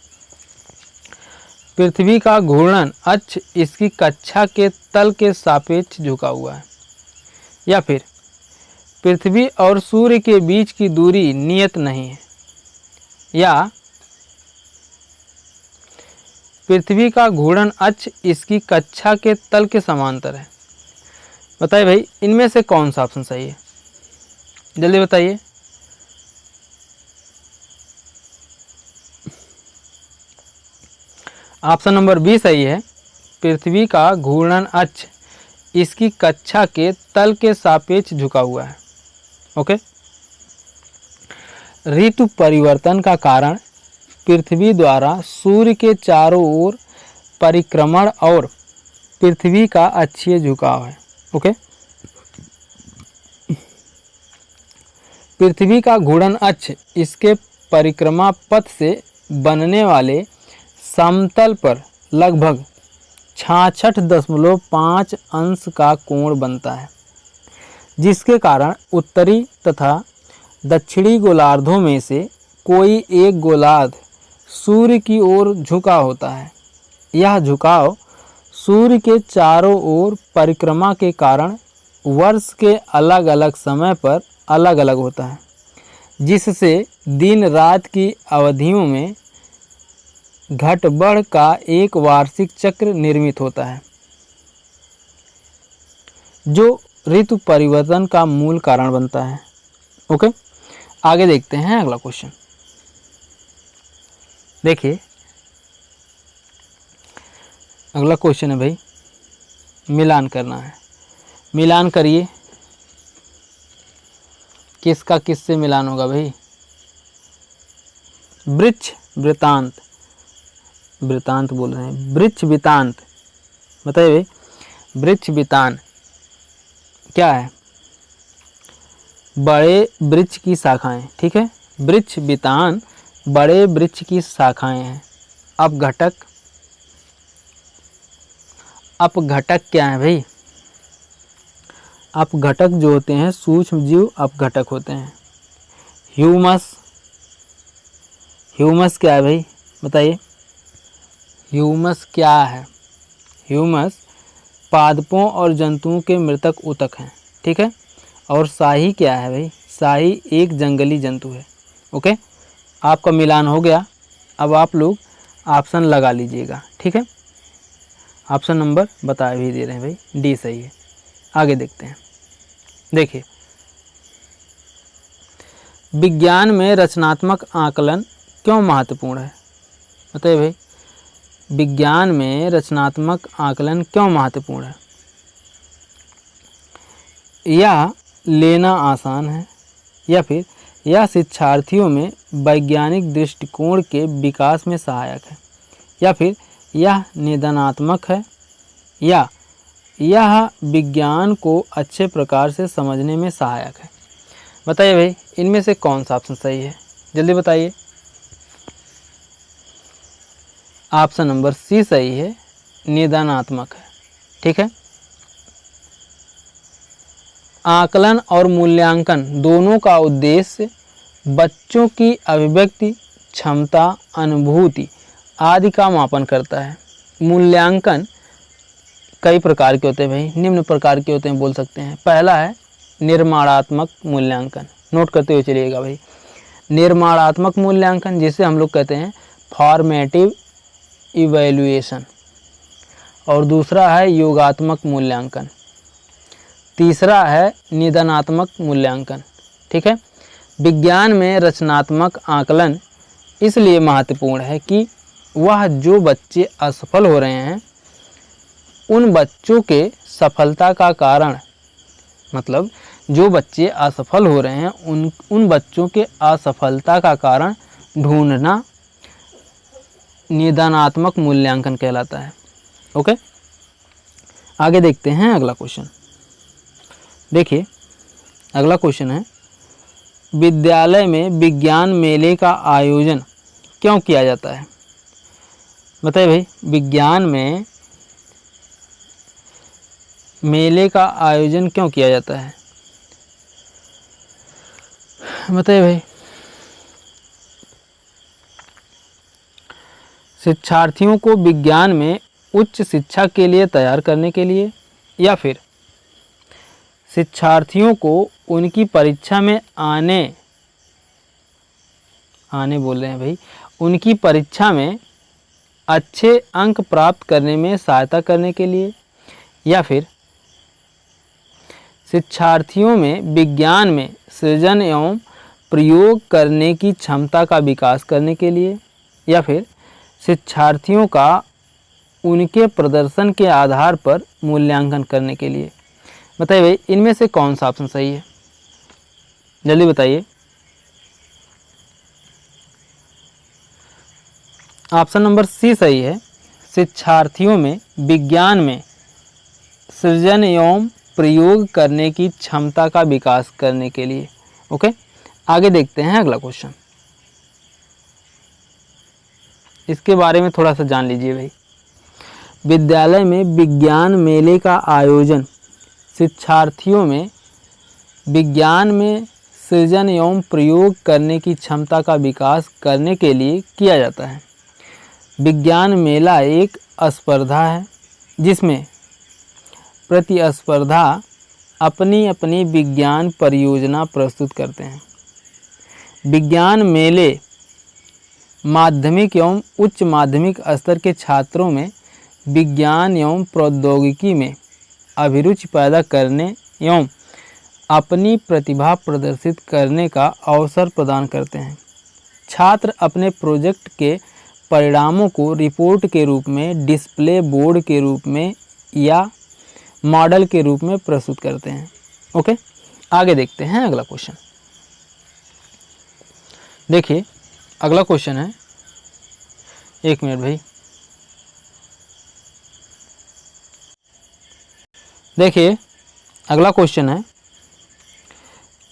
पृथ्वी का घूर्णन अक्ष इसकी कक्षा के तल के सापेक्ष झुका हुआ है, या फिर पृथ्वी और सूर्य के बीच की दूरी नियत नहीं है, या पृथ्वी का घूर्णन अक्ष इसकी कक्षा के तल के समांतर है। बताइए भाई, इनमें से कौन सा ऑप्शन सही है, जल्दी बताइए। ऑप्शन नंबर बी सही है। पृथ्वी का घूर्णन अक्ष इसकी कक्षा के तल के सापेक्ष झुका हुआ है। ओके। ऋतु परिवर्तन का कारण पृथ्वी द्वारा सूर्य के चारों ओर परिक्रमण और पृथ्वी का अक्षीय झुकाव है। ओके। पृथ्वी का घूर्णन अक्ष इसके परिक्रमा पथ से बनने वाले समतल पर लगभग 66.5 अंश का कोण बनता है, जिसके कारण उत्तरी तथा दक्षिणी गोलार्धों में से कोई एक गोलार्ध सूर्य की ओर झुका होता है। यह झुकाव सूर्य के चारों ओर परिक्रमा के कारण वर्ष के अलग अलग समय पर अलग अलग होता है, जिससे दिन रात की अवधियों में घट बढ़ का एक वार्षिक चक्र निर्मित होता है, जो ऋतु परिवर्तन का मूल कारण बनता है। ओके, आगे देखते हैं अगला क्वेश्चन। देखिए अगला क्वेश्चन है भाई, मिलान करना है। मिलान करिए, किसका किससे मिलान होगा भाई? वृक्ष वृतांत, वृतांत बोल रहे हैं, वृक्ष वृतांत बताइए भाई। वृक्ष वृतांत क्या है? बड़े वृक्ष की शाखाएं, ठीक है। वृक्ष वृतांत बड़े वृक्ष की शाखाएं हैं। अपघटक, अपघटक क्या है भाई? अपघटक जो होते हैं सूक्ष्म जीव अपघटक होते हैं। ह्यूमस, ह्यूमस क्या है भाई बताइए? ह्यूमस क्या है? ह्यूमस पादपों और जंतुओं के मृतक ऊतक हैं, ठीक है। और शाही क्या है भाई? शाही एक जंगली जंतु है। ओके, आपका मिलान हो गया। अब आप लोग ऑप्शन लगा लीजिएगा, ठीक है। ऑप्शन नंबर बता भी दे रहे हैं भाई, डी सही है। आगे देखते हैं। देखिए, विज्ञान में रचनात्मक आकलन क्यों महत्वपूर्ण है? बताइए भाई, विज्ञान में रचनात्मक आकलन क्यों महत्वपूर्ण है? यह लेना आसान है, या फिर यह शिक्षार्थियों में वैज्ञानिक दृष्टिकोण के विकास में सहायक है, या फिर यह निदानात्मक है, या यह विज्ञान को अच्छे प्रकार से समझने में सहायक है? बताइए भाई, इनमें से कौन सा ऑप्शन सही है? जल्दी बताइए। ऑप्शन नंबर सी सही है, निदानात्मक है, ठीक है। आकलन और मूल्यांकन दोनों का उद्देश्य बच्चों की अभिव्यक्ति क्षमता, अनुभूति आदि का मापन करता है। मूल्यांकन कई प्रकार के होते हैं भाई, निम्न प्रकार के होते हैं बोल सकते हैं। पहला है निर्माणात्मक मूल्यांकन, नोट करते हुए चलिएगा भाई। निर्माणात्मक मूल्यांकन जिसे हम लोग कहते हैं फॉर्मेटिव इवैल्यूएशन, और दूसरा है योगात्मक मूल्यांकन, तीसरा है निदानात्मक मूल्यांकन, ठीक है। विज्ञान में रचनात्मक आकलन इसलिए महत्वपूर्ण है कि वह जो बच्चे असफल हो रहे हैं उन बच्चों के सफलता का कारण, मतलब जो बच्चे असफल हो रहे हैं उन बच्चों के असफलता का कारण ढूंढना निदानात्मक मूल्यांकन कहलाता है। ओके, आगे देखते हैं अगला क्वेश्चन। देखिए अगला क्वेश्चन है, विद्यालय में विज्ञान मेले का आयोजन क्यों किया जाता है? बताइए भाई, विज्ञान में मेले का आयोजन क्यों किया जाता है? बताइए भाई। शिक्षार्थियों को विज्ञान में उच्च शिक्षा के लिए तैयार करने के लिए, या फिर शिक्षार्थियों को उनकी परीक्षा में आने बोल रहे हैं भाई, उनकी परीक्षा में अच्छे अंक प्राप्त करने में सहायता करने के लिए, या फिर शिक्षार्थियों में विज्ञान में सृजन एवं प्रयोग करने की क्षमता का विकास करने के लिए, या फिर शिक्षार्थियों का उनके प्रदर्शन के आधार पर मूल्यांकन करने के लिए। बताइए भाई इनमें से कौन सा ऑप्शन सही है, जल्दी बताइए। ऑप्शन नंबर सी सही है, शिक्षार्थियों में विज्ञान में सृजन एवं प्रयोग करने की क्षमता का विकास करने के लिए। ओके, आगे देखते हैं अगला क्वेश्चन। इसके बारे में थोड़ा सा जान लीजिए भाई। विद्यालय में विज्ञान मेले का आयोजन शिक्षार्थियों में विज्ञान में सृजन एवं प्रयोग करने की क्षमता का विकास करने के लिए किया जाता है। विज्ञान मेला एक स्पर्धा है जिसमें प्रतिस्पर्धा अपनी अपनी विज्ञान परियोजना प्रस्तुत करते हैं। विज्ञान मेले माध्यमिक एवं उच्च माध्यमिक स्तर के छात्रों में विज्ञान एवं प्रौद्योगिकी में अभिरुचि पैदा करने एवं अपनी प्रतिभा प्रदर्शित करने का अवसर प्रदान करते हैं। छात्र अपने प्रोजेक्ट के परिणामों को रिपोर्ट के रूप में, डिस्प्ले बोर्ड के रूप में या मॉडल के रूप में प्रस्तुत करते हैं। ओके, आगे देखते हैं अगला क्वेश्चन। देखिए अगला क्वेश्चन है, एक मिनट भाई। देखिए अगला क्वेश्चन है,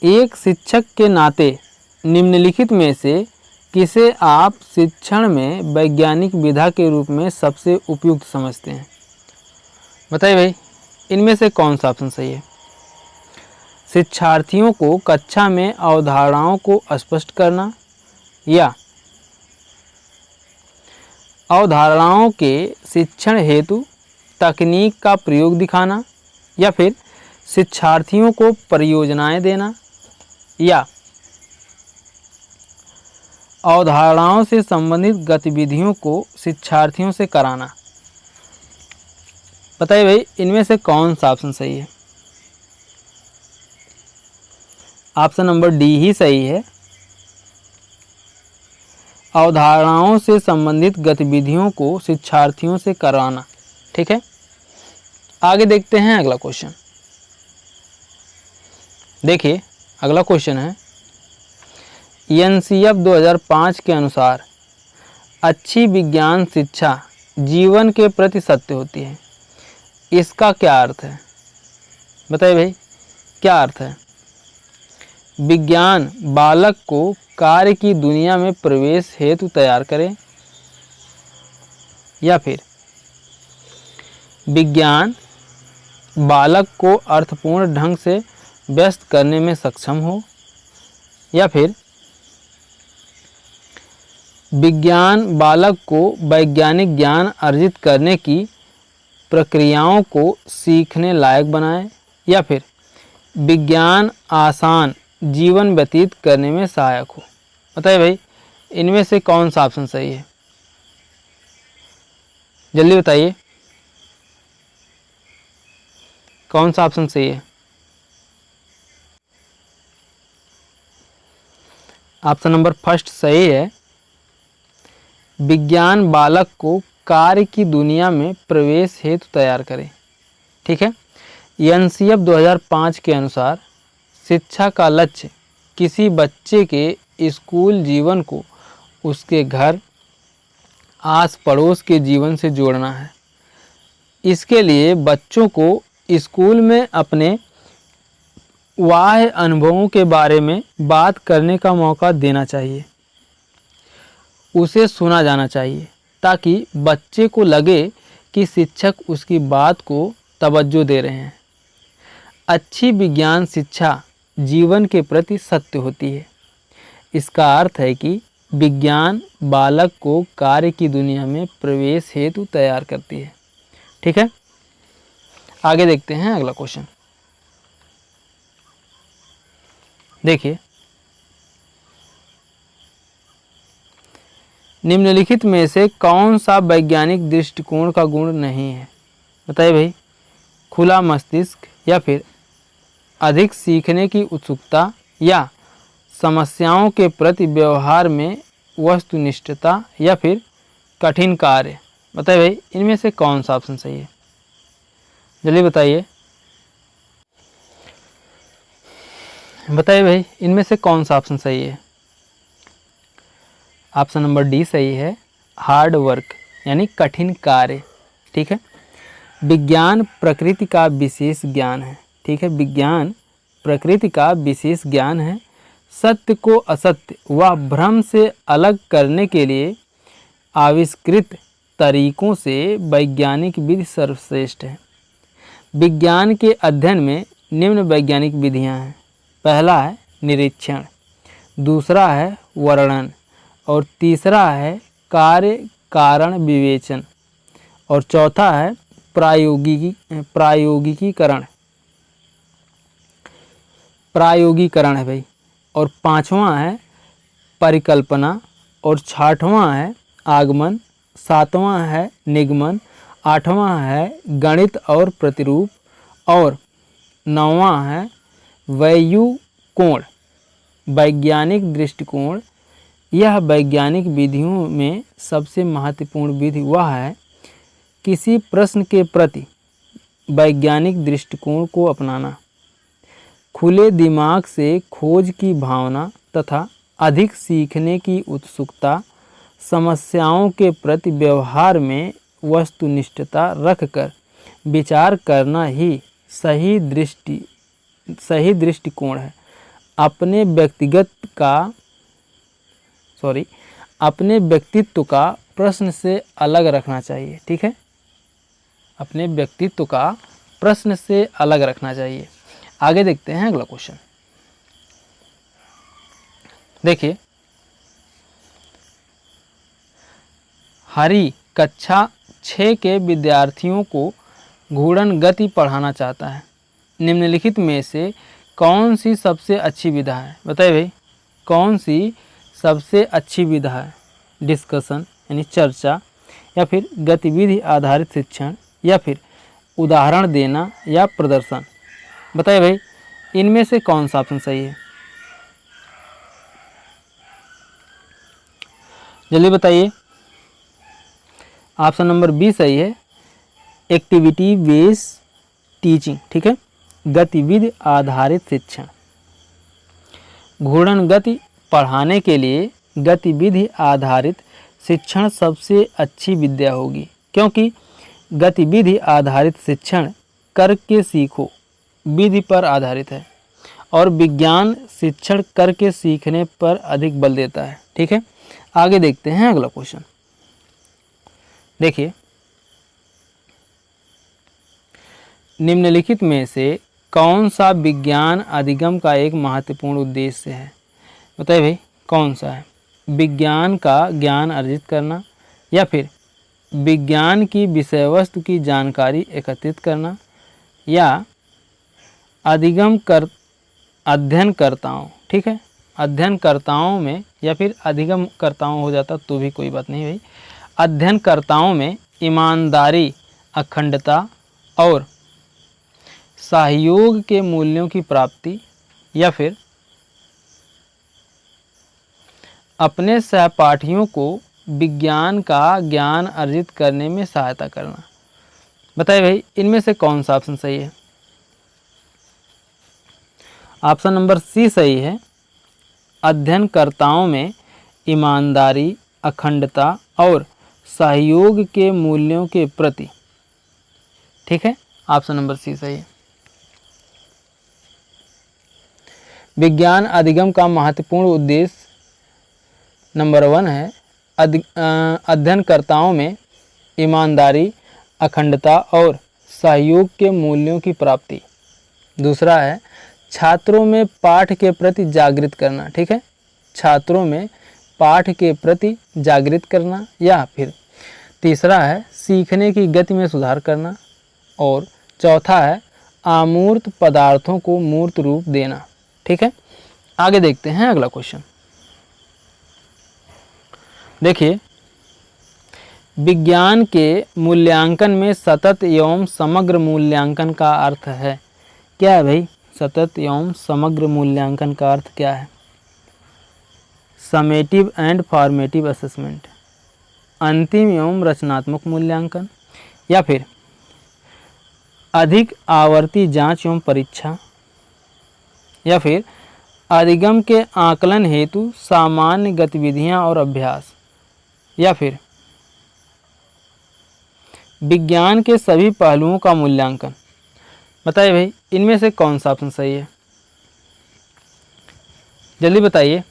एक शिक्षक के नाते निम्नलिखित में से किसे आप शिक्षण में वैज्ञानिक विधा के रूप में सबसे उपयुक्त समझते हैं? बताइए भाई इनमें से कौन सा ऑप्शन सही है? शिक्षार्थियों को कक्षा में अवधारणाओं को स्पष्ट करना या अवधारणाओं के शिक्षण हेतु तकनीक का प्रयोग दिखाना या फिर शिक्षार्थियों को परियोजनाएं देना या अवधारणाओं से संबंधित गतिविधियों को शिक्षार्थियों से कराना। बताइए भाई इनमें से कौन सा ऑप्शन सही है? ऑप्शन नंबर डी ही सही है, अवधारणाओं से संबंधित गतिविधियों को शिक्षार्थियों से कराना। ठीक है, आगे देखते हैं अगला क्वेश्चन। देखिए अगला क्वेश्चन है, एनसीएफ 2005 के अनुसार अच्छी विज्ञान शिक्षा जीवन के प्रति सत्य होती है। इसका क्या अर्थ है? बताइए भाई क्या अर्थ है? विज्ञान बालक को कार्य की दुनिया में प्रवेश हेतु तैयार करे या फिर विज्ञान बालक को अर्थपूर्ण ढंग से व्यस्त करने में सक्षम हो या फिर विज्ञान बालक को वैज्ञानिक ज्ञान अर्जित करने की प्रक्रियाओं को सीखने लायक बनाए या फिर विज्ञान आसान जीवन व्यतीत करने में सहायक हो। बताइए भाई इनमें से कौन सा ऑप्शन सही है? जल्दी बताइए कौन सा ऑप्शन सही है? ऑप्शन नंबर फर्स्ट सही है, विज्ञान बालक को कार्य की दुनिया में प्रवेश हेतु तैयार करे। ठीक है, एनसीएफ 2005 के अनुसार शिक्षा का लक्ष्य किसी बच्चे के स्कूल जीवन को उसके घर आस पड़ोस के जीवन से जोड़ना है। इसके लिए बच्चों को स्कूल में अपने बाह्य अनुभवों के बारे में बात करने का मौका देना चाहिए, उसे सुना जाना चाहिए ताकि बच्चे को लगे कि शिक्षक उसकी बात को तवज्जो दे रहे हैं। अच्छी विज्ञान शिक्षा जीवन के प्रति सत्य होती है। इसका अर्थ है कि विज्ञान बालक को कार्य की दुनिया में प्रवेश हेतु तैयार करती है। ठीक है, आगे देखते हैं अगला क्वेश्चन। देखिए निम्नलिखित में से कौन सा वैज्ञानिक दृष्टिकोण का गुण नहीं है? बताइए भाई, खुला मस्तिष्क या फिर अधिक सीखने की उत्सुकता या समस्याओं के प्रति व्यवहार में वस्तुनिष्ठता या फिर कठिन कार्य। बताइए भाई इनमें से कौन सा ऑप्शन सही है, जल्दी बताइए। बताइए भाई इनमें से कौन सा ऑप्शन सही है। ऑप्शन नंबर डी सही है, हार्ड वर्क यानी कठिन कार्य। ठीक है, विज्ञान प्रकृति का विशेष ज्ञान है। ठीक है, विज्ञान प्रकृति का विशेष ज्ञान है। सत्य को असत्य व भ्रम से अलग करने के लिए आविष्कृत तरीकों से वैज्ञानिक विधि सर्वश्रेष्ठ है। विज्ञान के अध्ययन में निम्न वैज्ञानिक विधियां हैं। पहला है निरीक्षण, दूसरा है वर्णन और तीसरा है कार्य कारण विवेचन और चौथा है प्रायोगिकीकरण है भाई, और पांचवा है परिकल्पना और छठवां है आगमन, सातवां है निगमन, आठवां है गणित और प्रतिरूप और नौवां है वैयुकोण वैज्ञानिक दृष्टिकोण। यह वैज्ञानिक विधियों में सबसे महत्वपूर्ण विधि वह है किसी प्रश्न के प्रति वैज्ञानिक दृष्टिकोण को अपनाना, खुले दिमाग से खोज की भावना तथा अधिक सीखने की उत्सुकता, समस्याओं के प्रति व्यवहार में वस्तुनिष्ठता रखकर विचार करना ही सही दृष्टिकोण है। अपने व्यक्तित्व का प्रश्न से अलग रखना चाहिए। ठीक है, अपने व्यक्तित्व का प्रश्न से अलग रखना चाहिए। आगे देखते हैं अगला क्वेश्चन। देखिए, हरी कक्षा 6 के विद्यार्थियों को घूर्णन गति पढ़ाना चाहता है। निम्नलिखित में से कौन सी सबसे अच्छी विधा है। बताइए भाई कौन सी सबसे अच्छी विधा है। डिस्कशन यानी चर्चा, या फिर गतिविधि आधारित शिक्षण, या फिर उदाहरण देना, या प्रदर्शन। बताइए भाई इनमें से कौन सा ऑप्शन सही है, जल्दी बताइए। ऑप्शन नंबर बी सही है, एक्टिविटी बेस्ड टीचिंग। ठीक है, गतिविधि आधारित शिक्षण। घूर्णन गति पढ़ाने के लिए गतिविधि आधारित शिक्षण सबसे अच्छी विद्या होगी, क्योंकि गतिविधि आधारित शिक्षण करके सीखो विधि पर आधारित है और विज्ञान शिक्षण करके सीखने पर अधिक बल देता है। ठीक है, आगे देखते हैं अगला क्वेश्चन। देखिए, निम्नलिखित में से कौन सा विज्ञान अधिगम का एक महत्वपूर्ण उद्देश्य है। बताइए भाई कौन सा है। विज्ञान का ज्ञान अर्जित करना, या फिर विज्ञान की विषय वस्तु की जानकारी एकत्रित करना, या अध्ययनकर्ताओं। ठीक है, अध्ययनकर्ताओं में, या फिर अधिगमकर्ताओं हो जाता तो भी कोई बात नहीं भाई। अध्ययनकर्ताओं में ईमानदारी, अखंडता और सहयोग के मूल्यों की प्राप्ति, या फिर अपने सहपाठियों को विज्ञान का ज्ञान अर्जित करने में सहायता करना। बताइए भाई इनमें से कौन सा ऑप्शन सही है। ऑप्शन नंबर सी सही है, अध्ययनकर्ताओं में ईमानदारी, अखंडता और सहयोग के मूल्यों के प्रति। ठीक है, ऑप्शन नंबर सी सही है। विज्ञान अधिगम का महत्वपूर्ण उद्देश्य नंबर 1 है अध्ययनकर्ताओं में ईमानदारी, अखंडता और सहयोग के मूल्यों की प्राप्ति। दूसरा है छात्रों में पाठ के प्रति जागृत करना। ठीक है, छात्रों में पाठ के प्रति जागृत करना। या फिर तीसरा है सीखने की गति में सुधार करना। और चौथा है अमूर्त पदार्थों को मूर्त रूप देना। ठीक है, आगे देखते हैं अगला क्वेश्चन। देखिए, विज्ञान के मूल्यांकन में सतत एवं समग्र मूल्यांकन का अर्थ है क्या है भाई। सतत एवं समग्र मूल्यांकन का अर्थ क्या है। समेटिव एंड फॉर्मेटिव असेसमेंट, अंतिम एवं रचनात्मक मूल्यांकन, या फिर अधिक आवर्ती जांच एवं परीक्षा, या फिर अधिगम के आकलन हेतु सामान्य गतिविधियां और अभ्यास, या फिर विज्ञान के सभी पहलुओं का मूल्यांकन। बताइए भाई, इनमें से कौन सा ऑप्शन सही है? जल्दी बताइए।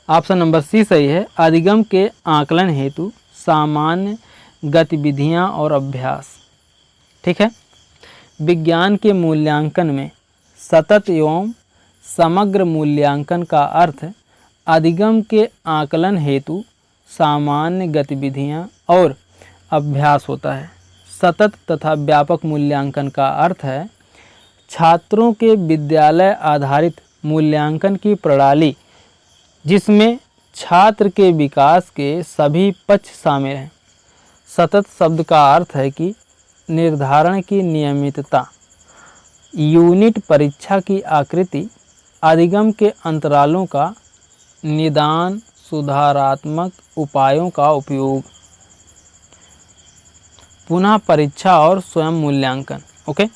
ऑप्शन नंबर सी सही है, अधिगम के आकलन हेतु सामान्य गतिविधियां और अभ्यास। ठीक है। विज्ञान के मूल्यांकन में सतत एवं समग्र मूल्यांकन का अर्थ अधिगम के आकलन हेतु सामान्य गतिविधियां और अभ्यास होता है। सतत तथा व्यापक मूल्यांकन का अर्थ है छात्रों के विद्यालय आधारित मूल्यांकन की प्रणाली, जिसमें छात्र के विकास के सभी पक्ष शामिल हैं। सतत शब्द का अर्थ है कि निर्धारण की नियमितता, यूनिट परीक्षा की आकृति, अधिगम के अंतरालों का निदान, सुधारात्मक उपायों का उपयोग, पुनः परीक्षा और स्वयं मूल्यांकन। ओके,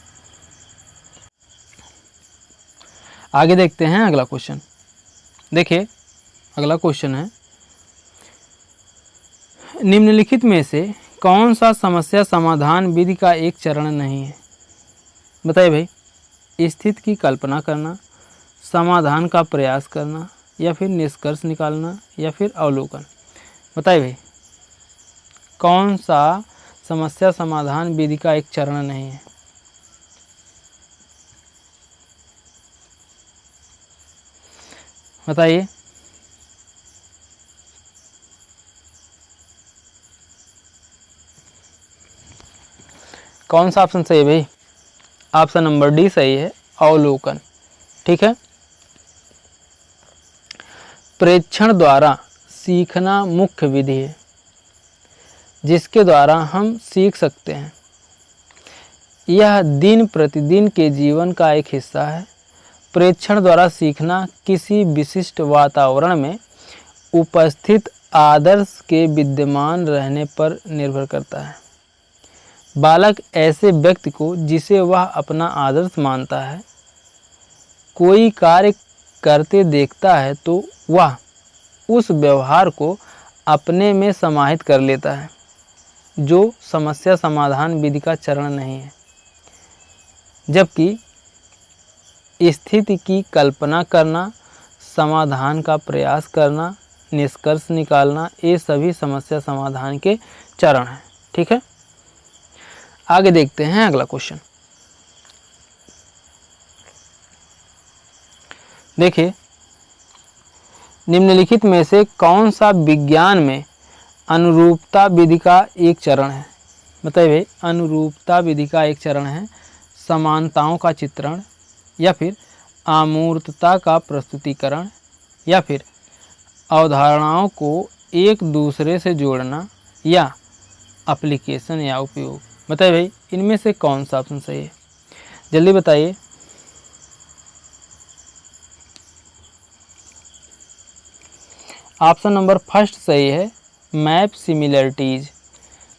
आगे देखते हैं अगला क्वेश्चन। देखिए अगला क्वेश्चन है, निम्नलिखित में से कौन सा समस्या समाधान विधि का एक चरण नहीं है? बताइए भाई, स्थिति की कल्पना करना, समाधान का प्रयास करना, या फिर निष्कर्ष निकालना, या फिर अवलोकन। बताइए भाई, कौन सा समस्या समाधान विधि का एक चरण नहीं है? बताइए। कौन सा ऑप्शन सही है भाई? ऑप्शन नंबर डी सही है, अवलोकन। ठीक है। प्रेक्षण द्वारा सीखना मुख्य विधि है, जिसके द्वारा हम सीख सकते हैं। यह दिन प्रतिदिन के जीवन का एक हिस्सा है। प्रेक्षण द्वारा सीखना किसी विशिष्ट वातावरण में उपस्थित आदर्श के विद्यमान रहने पर निर्भर करता है। बालक ऐसे व्यक्ति को जिसे वह अपना आदर्श मानता है, कोई कार्य करते देखता है तो वह उस व्यवहार को अपने में समाहित कर लेता है, जो समस्या समाधान विधि का चरण नहीं है। जबकि स्थिति की कल्पना करना, समाधान का प्रयास करना, निष्कर्ष निकालना, ये सभी समस्या समाधान के चरण हैं। ठीक है। आगे देखते हैं अगला क्वेश्चन। देखिए, निम्नलिखित में से कौन सा विज्ञान में अनुरूपता विधि का एक चरण है? बताइए भाई, अनुरूपता विधि का एक चरण है समानताओं का चित्रण, या फिर अमूर्तता का प्रस्तुतिकरण, या फिर अवधारणाओं को एक दूसरे से जोड़ना, या एप्लीकेशन या उपयोग। बताइए भाई, इनमें से कौन सा ऑप्शन सही है? जल्दी बताइए। ऑप्शन नंबर फर्स्ट सही है, मैप सिमिलरिटीज,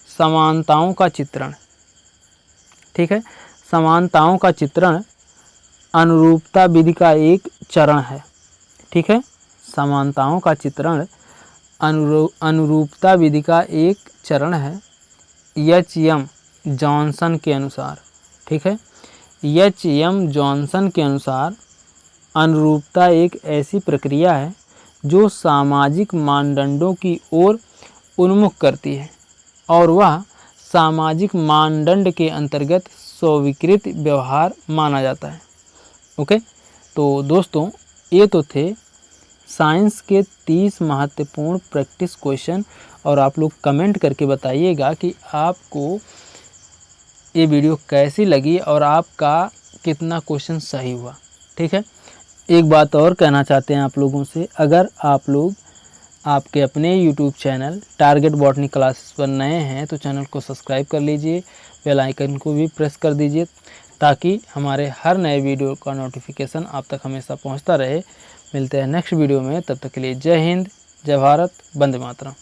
समानताओं का चित्रण। ठीक है। समानताओं का चित्रण अनुरूपता विधि का एक चरण है। ठीक है। समानताओं का चित्रण अनुरूपता विधि का एक चरण है, एच.एम. जॉनसन के अनुसार। ठीक है। एच.एम. जॉनसन के अनुसार अनुरूपता एक ऐसी प्रक्रिया है जो सामाजिक मानदंडों की ओर उन्मुख करती है, और वह सामाजिक मानदंड के अंतर्गत स्वीकृत व्यवहार माना जाता है। ओके, तो दोस्तों ये तो थे साइंस के 30 महत्वपूर्ण प्रैक्टिस क्वेश्चन, और आप लोग कमेंट करके बताइएगा कि आपको ये वीडियो कैसी लगी और आपका कितना क्वेश्चन सही हुआ। ठीक है। एक बात और कहना चाहते हैं आप लोगों से, अगर आप लोग आपके अपने YouTube channel target botany classes पर नए हैं तो चैनल को सब्सक्राइब कर लीजिए, बेल आइकन को भी प्रेस कर दीजिए, ताकि हमारे हर नए वीडियो का नोटिफिकेशन आप तक हमेशा पहुंचता रहे। मिलते हैं नेक्स्ट वीडियो में, तब तक के लिए जय हिंद, जय भारत, वंदे मातरम।